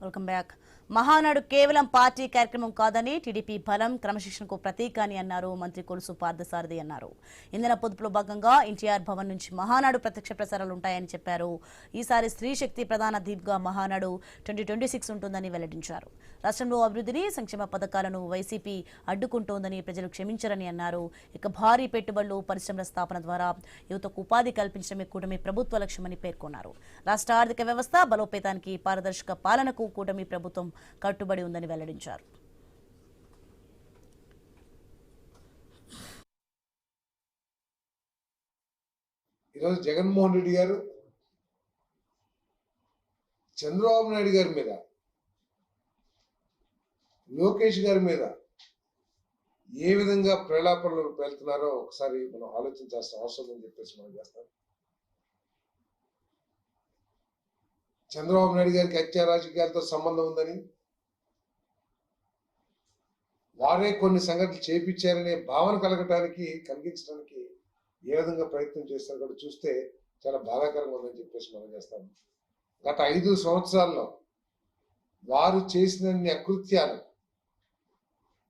Welcome back. Mahanadu కేవలం party కార్యక్రమం కాదని టీడీపీ బలం క్రమశిక్షణకు ప్రతీక అని అన్నారు మంత్రి కొలుసు పార్థసారథి అన్నారు. ఇంధన పొదుపులో భాగంగా ఎన్టీఆర్ భవన్ నుంచి మహానాడు ప్రత్యక్ష ప్రసారాలు ఉంటాయని చెప్పారు. ఈసారి స్త్రీ శక్తి ప్రధాన దీప్గా మహానాడు 2026 ఉంటుందని వెల్లడించారు. రాష్ట్రంలో అభివృద్ధిని సంక్షేమ పథకాలను వైసీపీ అడ్డుకుంటోందని ప్రజలు క్షమించరని అన్నారు. ఇక భారీ పెట్టుబడులు పరిశ్రమల స్థాపన ద్వారా యువతకు ఉపాధి కల్పించడమే కూటమి ప్రభుత్వ లక్ష్యమని పేర్కొన్నారు. రాష్ట్ర ఆర్థిక వ్యవస్థ బలోపేతానికి పారదర్శక పాలనకు కూటమి ప్రభుత్వం కట్టుబడి ఉందని వెల్లడించారు. ఈరోజు జగన్మోహన్ రెడ్డి గారు చంద్రబాబు నాయుడు గారి మీద, లోకేష్ గారి మీద ఏ విధంగా ప్రేలాపనలు వెళ్తున్నారో ఒకసారి మనం ఆలోచించాల్సిన అవసరం అని చెప్పేసి మనం చేస్తాం. చంద్రబాబు నాయుడు గారికి హత్య రాజకీయాలతో సంబంధం ఉందని, వారే కొన్ని సంఘటనలు చేపించారనే భావన కలిగించడానికి ఏ విధంగా ప్రయత్నం చేస్తారో కూడా చూస్తే చాలా బాధాకరంగా ఉందని చెప్పేసి మనం చేస్తాం. గత 5 సంవత్సరాల్లో వారు చేసినన్ని అకృత్యాలు,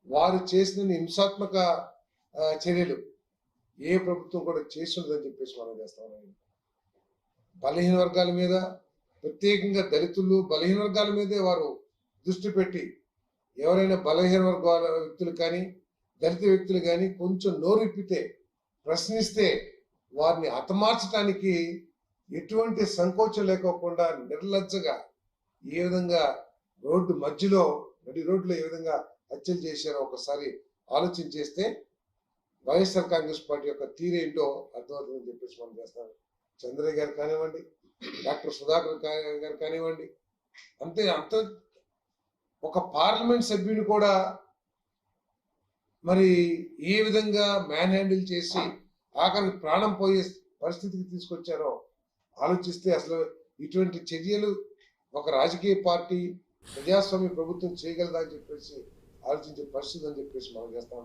వారు చేసిన హింసాత్మక చర్యలు ఏ ప్రభుత్వం కూడా చేస్తుందని చెప్పేసి మనం చేస్తాం. బలహీన వర్గాల మీద, ప్రత్యేకంగా దళితులు బలహీన వర్గాల మీదే వారు దృష్టి పెట్టి ఎవరైనా బలహీన వర్గాల వ్యక్తులు కానీ దళిత వ్యక్తులు కానీ కొంచెం నోరిప్పితే, ప్రశ్నిస్తే వారిని హతమార్చడానికి ఎటువంటి సంకోచం లేకోకుండా నిర్లజ్జగా ఏ విధంగా నడి రోడ్లో ఏ విధంగా హత్యలు చేశారో ఒకసారి ఆలోచన చేస్తే వైఎస్ఆర్ కాంగ్రెస్ పార్టీ యొక్క తీరేంటో అర్థమవుతుందని చెప్పేసి మనం చేస్తాం. చంద్రయ్య గారు కానివ్వండి, డాక్టర్ సుధాకర్ గారు కానివ్వండి, అంత ఒక పార్లమెంట్ సభ్యుని కూడా మరి ఏ విధంగా మ్యాన్ హ్యాండిల్ చేసి ఆఖరికి ప్రాణం పోయే పరిస్థితికి తీసుకొచ్చారో ఆలోచిస్తే అసలు ఇటువంటి చర్యలు ఒక రాజకీయ పార్టీ ప్రజాస్వామ్య ప్రభుత్వం చేయగలదా అని చెప్పేసి ఆలోచించే పరిస్థితి అని చెప్పేసి మనం చేస్తాం.